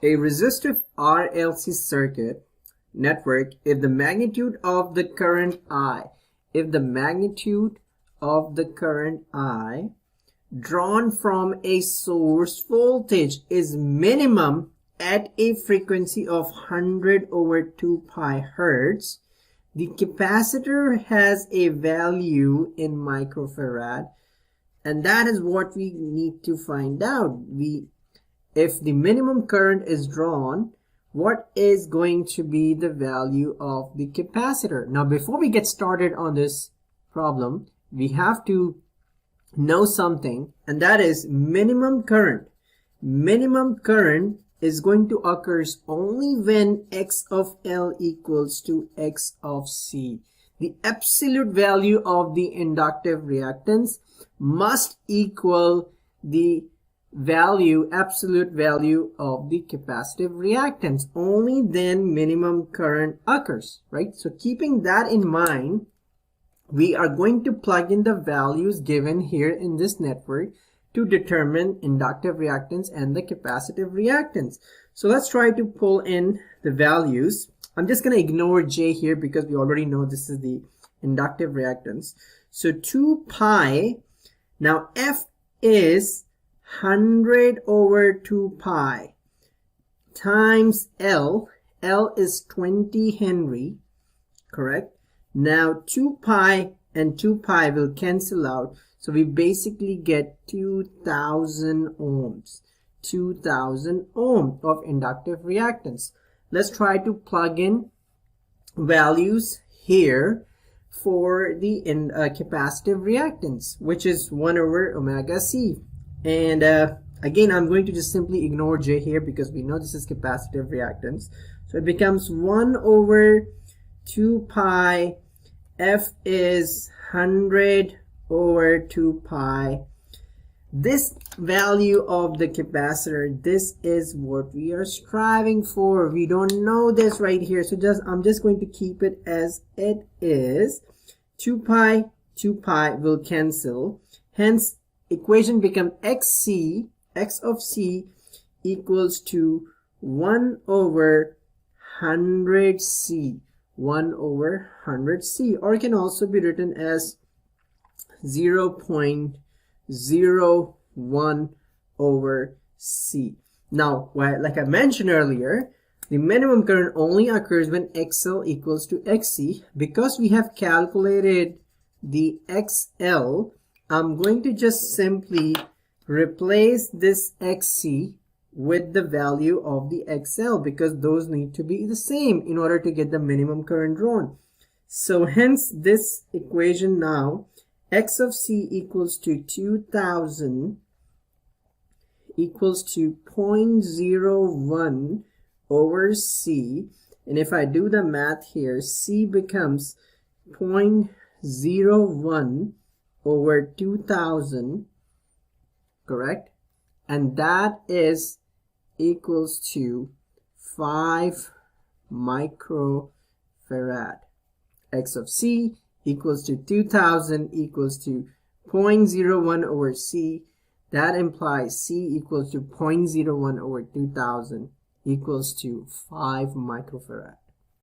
A resistive RLC circuit network, if the magnitude of the current I, drawn from a source voltage is minimum at a frequency of 100 over 2 pi hertz, the capacitor has a value in microfarad, and that is what we need to find out. If the minimum current is drawn, what is going to be the value of the capacitor? Now, before we get started on this problem, we have to know something, and that is minimum current. Minimum current is going to occur only when X of L equals to X of C. The absolute value of the inductive reactance must equal the absolute value of the capacitive reactance. Only then minimum current occurs, right? So keeping that in mind, we are going to plug in the values given here in this network to determine inductive reactance and the capacitive reactance. So let's try to pull in the values. I'm just going to ignore J here because we already know this is the inductive reactance. So 2 pi, now F is 100 over 2 pi times L. L is 20 Henry, correct? Now 2 pi and 2 pi will cancel out. So we basically get 2000 ohms. 2000 ohms of inductive reactance. Let's try to plug in values here for the capacitive reactance, which is 1 over omega C. And again, I'm going to just simply ignore J here because we know this is capacitive reactance. So it becomes 1 over 2 pi. F is 100 over 2 pi. This value of the capacitor, this is what we are striving for. We don't know this right here, so I'm just going to keep it as it is. 2 pi will cancel. Hence, equation becomes XC, X of C equals to 1 over 100C. 1 over 100C, or it can also be written as 0.01 over C. Now, like I mentioned earlier, the minimum current only occurs when XL equals to XC. Because we have calculated the XL, I'm going to just simply replace this XC with the value of the XL because those need to be the same in order to get the minimum current drawn. So hence this equation now, X of C equals to 2000 equals to 0.01 over C. And if I do the math here, C becomes 0.01 over 2000, correct? And that is equals to 5 microfarad. X of C equals to 2000 equals to 0.01 over C. That implies C equals to 0.01 over 2000 equals to 5 microfarad.